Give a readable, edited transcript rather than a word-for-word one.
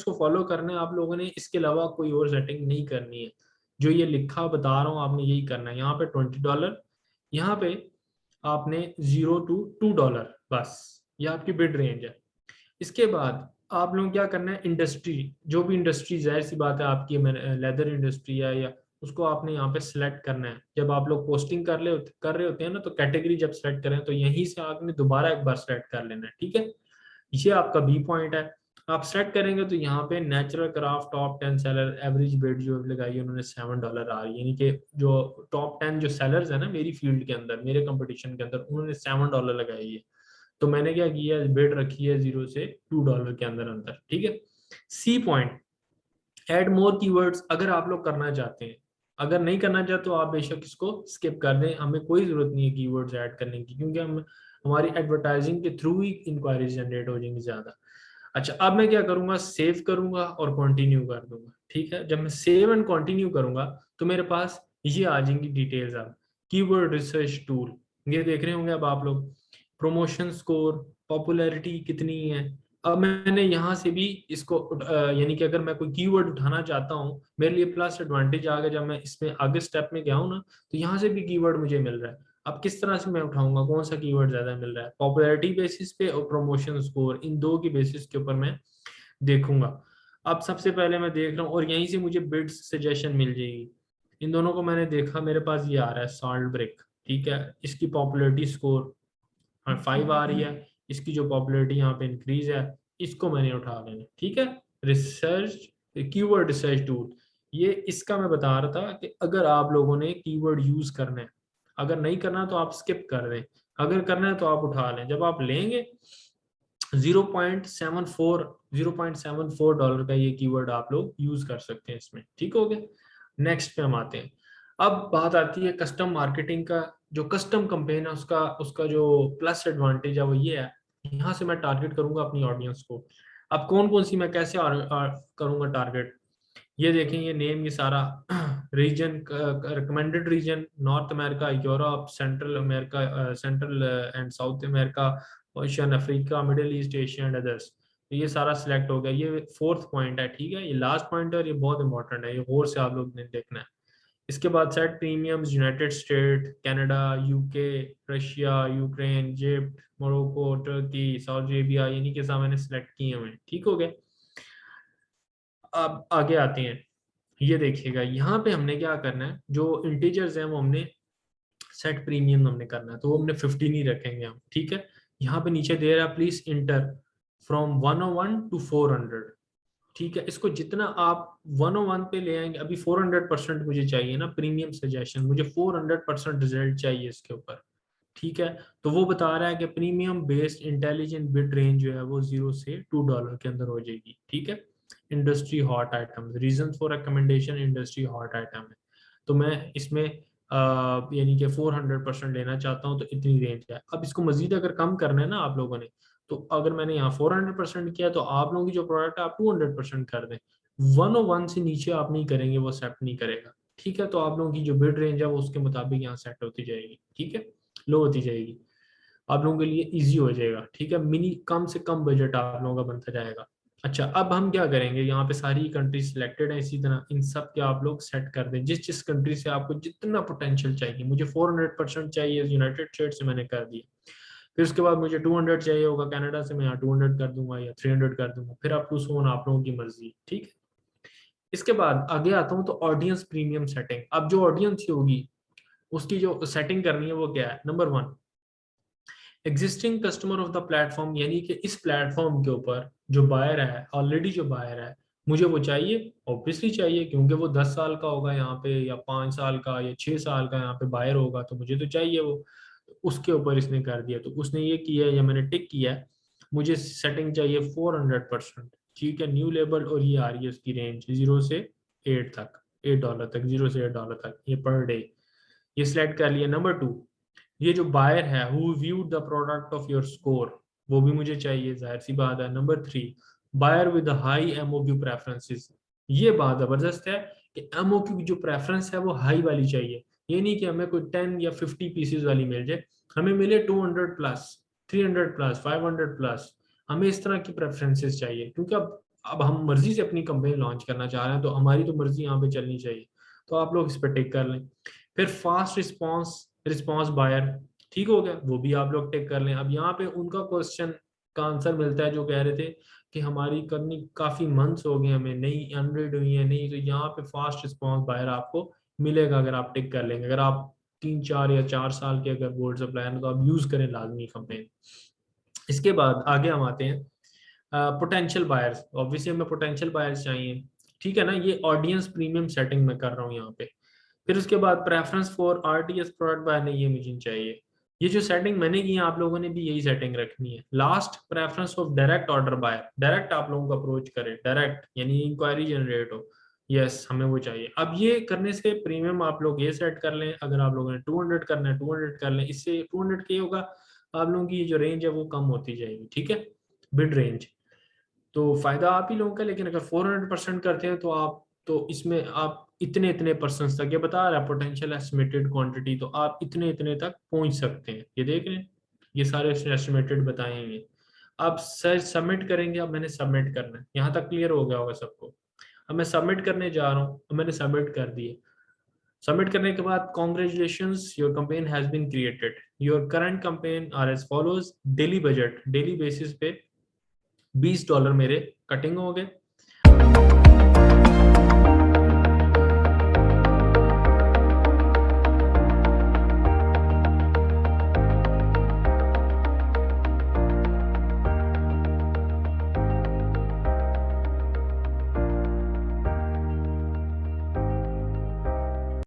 Steps को follow करना है आप लोगों ने, इसके अलावा कोई और सेटिंग नहीं करनी है। जो ये लिखा बता रहा हूँ आपने यही करना है। यहाँ पे $20, यहाँ पे आपने $0 to $2, बस ये आपकी बिड रेंज है। इसके बाद आप लोगों को क्या करना है, इंडस्ट्री, जो भी इंडस्ट्री जाहिर सी बात है आपकी लेदर इंडस्ट्री है या, उसको आपने यहाँ पे सिलेक्ट करना है। जब आप लोग पोस्टिंग कर रहे होते हैं ना, तो कैटेगरी जब सेलेक्ट करें तो यहीं से आपने दोबारा एक बार सेलेक्ट कर लेना है, ठीक है। ये आपका बी पॉइंट है। आप सेलेक्ट करेंगे तो यहाँ पे natural craft top 10 seller average bid जो लगाई है उन्होंने $7 आ रही है, यानी कि जो टॉप 10 जो सेलर्स है ना मेरी फील्ड के अंदर, मेरे कंपटीशन के अंदर, उन्होंने $7 लगाई है। तो मैंने क्या किया है, बिड रखी है $0 से $2 के अंदर अंदर, ठीक है। C point, add more keywords, अगर आप लोग करना चाहते हैं। अगर नहीं करना चाहते तो आप बेशक इसको स्किप कर दें, हमें कोई जरूरत नहीं है कीवर्ड्स ऐड करने की, क्योंकि हम हमारी एडवर्टाइजिंग के थ्रू ही इंक्वायरीज जनरेट हो जाएंगी ज्यादा। अच्छा, अब मैं क्या करूंगा, सेव करूंगा और कंटिन्यू कर दूंगा, ठीक है। जब मैं सेव एंड कंटिन्यू करूंगा तो मेरे पास ये आ जाएंगी डिटेल्स। अब कीवर्ड रिसर्च टूल, ये देख रहे होंगे अब आप लोग, प्रमोशन स्कोर, पॉपुलैरिटी कितनी है। अब मैंने यहाँ से भी इसको यानी कि अगर मैं कोई कीवर्ड उठाना चाहता हूँ, मेरे लिए प्लस एडवांटेज आ गया जब मैं इसमें आगे स्टेप में गया हूँ ना, तो यहाँ से भी कीवर्ड मुझे मिल रहा है। अब किस तरह से मैं उठाऊंगा, कौन सा कीवर्ड ज्यादा मिल रहा है, पॉपुलैरिटी बेसिस पे और प्रमोशन स्कोर, इन दो की बेसिस के ऊपर मैं देखूंगा। अब सबसे पहले मैं देख रहा हूँ और यहीं से मुझे बिड्स सजेशन मिल जाएगी। इन दोनों को मैंने देखा, मेरे पास ये आ रहा है साल्ट ब्रिक, ठीक है। इसकी पॉपुलैरिटी स्कोर 5 आ रही है, इसकी जो पॉपुलैरिटी यहाँ पे इंक्रीज है, इसको मैंने उठा लेना, ठीक है। रिसर्च, कीवर्ड रिसर्च टूल, ये इसका मैं बता रहा था कि अगर आप लोगों ने कीवर्ड यूज करना है, अगर नहीं करना तो आप स्किप कर दें, अगर करना है तो आप उठा लें। जब आप लेंगे 0.74 का ये कीवर्ड आप लोग यूज कर सकते हैं इसमें, ठीक हो गया। नेक्स्ट पे हम आते हैं। अब बात आती है कस्टम मार्केटिंग का। जो कस्टम कैंपेन है उसका उसका जो प्लस एडवांटेज है वो ये है, यहाँ से मैं टारगेट करूंगा अपनी ऑडियंस को। अब कौन कौन सी मैं कैसे करूंगा टारगेट, ये देखें, ये नेम, ये सारा region, recommended region, North America, Europe, Central America, Central and South America, ocean, Africa, Middle East, Asia and others. तो ये सारा सिलेक्ट हो गया, ये फोर्थ पॉइंट है, ठीक है। ये लास्ट पॉइंट है और ये बहुत इंपॉर्टेंट है, ये और से आप लोग ने देखना है। इसके बाद set premiums, United state, Canada, UK, Russia, Ukraine, Egypt, Morocco, Turkey, Saudi Arabia, यानी कि सब मैंने सिलेक्ट किए हुए हैं, ठीक हो गए। अब आगे आते हैं, ये देखिएगा यहाँ पे हमने क्या करना है, जो इंटीजर्स हैं वो हमने सेट प्रीमियम हमने करना है, तो वो हमने 15 ही रखेंगे हम, ठीक है। यहाँ पे नीचे दे रहा है प्लीज इंटर फ्रॉम 101 to 400, ठीक है। इसको जितना आप 101 पे ले आएंगे, अभी 400% मुझे चाहिए ना प्रीमियम सजेशन, मुझे 400% रिजल्ट चाहिए इसके ऊपर, ठीक है। तो वो बता रहा है कि premium based intelligent bid range जो है वो $0 से $2 के अंदर हो जाएगी, ठीक है। Industry hot item, region for recommendation industry hot item है, तो मैं इसमें यानी कि 400% लेना चाहता हूँ, तो इतनी रेंज है। अब इसको मजीद अगर कम करना है ना आप लोगों ने, तो अगर मैंने यहाँ 400% किया तो आप लोगों की जो प्रोडक्ट है आप 200% कर दें। 101 से नीचे आप नहीं करेंगे, वो सेट नहीं करेगा, ठीक है। तो आप लोगों की जो बिड रेंज है वो उसके मुताबिक यहाँ सेट होती जाएगी, ठीक है, लो होती जाएगी, आप लोगों के लिए इजी हो जाएगा, ठीक है। मिनी कम से कम बजट आप लोगों का बनता जाएगा। अच्छा, अब हम क्या करेंगे, यहाँ पे सारी कंट्री सिलेक्टेड है, इसी तरह इन सब के आप लोग सेट कर दें, जिस जिस कंट्री से आपको जितना पोटेंशियल चाहिए। मुझे 400% चाहिए यूनाइटेड स्टेट से, मैंने कर दिया। फिर उसके बाद मुझे 200 चाहिए होगा कनाडा से, मैं यहाँ 200 कर दूंगा या 300 कर दूंगा, फिर अप टू सोन आप लोगों की मर्जी, ठीक है। इसके बाद आगे आता हूँ तो ऑडियंस प्रीमियम सेटिंग। अब जो ऑडियंस होगी उसकी जो सेटिंग करनी है वो क्या है, number 1, existing customer of the platform, यानी कि इस प्लेटफॉर्म के ऊपर जो बायर है, ऑलरेडी जो बायर है, मुझे वो चाहिए, ऑब्वियसली चाहिए, क्योंकि वो 10 साल का होगा यहाँ पे, या 5 साल का या 6 साल का यहाँ पे बायर होगा, तो मुझे तो चाहिए वो। तो उसके ऊपर इसने कर दिया, तो उसने ये किया या मैंने टिक किया है, मुझे सेटिंग चाहिए 400%, ठीक है। न्यू लेबल, और ये आ रही है उसकी रेंज 0 से 8 तक, $8 तक, 0 से $8 तक, ये पर डे, ये सिलेक्ट कर लिया। नंबर 2, ये जो बायर है who viewed the product of your score, वो भी मुझे चाहिए, जाहिर सी बात है। Number 3, buyer with high MOQ preferences, ये बात जबरदस्त है कि एमओक्यू की जो प्रेफरेंस है वो हाई वाली चाहिए, ये नहीं कि हमें कोई 10 या 50 पीसेस वाली मिल जाए, हमें मिले 200 प्लस, 300 प्लस, 500 प्लस, हमें इस तरह की प्रेफरेंसेस चाहिए, क्योंकि अब अब हम मर्जी से अपनी कंपेन लॉन्च करना चाह रहे हैं, तो हमारी तो मर्जी यहाँ पे चलनी चाहिए, तो आप लोग इस पर टिक कर लें। फिर फास्ट रिस्पॉन्स रिस्पॉन्स बायर, ठीक हो गया, वो भी आप लोग टिक कर लें। अब यहाँ पे उनका क्वेश्चन का आंसर मिलता है जो कह रहे थे कि हमारी करनी काफी मंथ्स हो गए, हमें नई अनरीड हुई है नहीं, तो यहाँ पे फास्ट रिस्पॉन्स बायर आपको मिलेगा अगर आप टिक कर लेंगे। अगर आप 3 4 या 4 साल के अगर गोल्ड सप्लाई है तो आप यूज करें लाजमी कंपेन। इसके बाद आगे हम आते हैं पोटेंशियल बायर्स। ऑब्वियसली हमें पोटेंशियल बायर्स चाहिए, ठीक है ना, ये ऑडियंस प्रीमियम सेटिंग में कर रहा हूँ यहाँ पे। फिर उसके बाद preference for RTS product buy नहीं, ये मुझे चाहिए। ये जो सेटिंग मैंने की है आप लोगों ने भी यही सेटिंग रखनी है। Last preference of direct order buyer, direct आप लोगों को अप्रोच करे, डायरेक्ट यानी इंक्वायरी जनरेट हो, यस हमें वो चाहिए। अब ये करने से प्रीमियम आप लोग ये सेट कर लें, अगर आप लोगों ने 200 करना है 200 कर लें, इससे 200 के होगा आप लोगों की जो रेंज है वो कम होती जाएगी, ठीक है, बिड रेंज। तो फायदा आप ही लोगों का, लेकिन अगर 400% करते हैं तो आप, तो इसमें आप इतने इतने परसेंट तक, ये बता रहा है पोटेंशियल एस्टिमेटेड क्वांटिटी, तो आप इतने इतने तक पहुंच सकते हैं, ये देख रहे हैं, ये सारे एस्टिमेटेड बताएंगे। आप सर सबमिट करेंगे, अब मैंने सबमिट करना है, यहाँ तक क्लियर हो गया होगा सबको। अब मैं सबमिट करने जा रहा हूँ, अब मैंने सबमिट कर दिए। सबमिट करने के बाद congratulations, your campaign has been created, your current campaign are as follows. Daily budget, daily basis पे $20 मेरे कटिंग हो गए।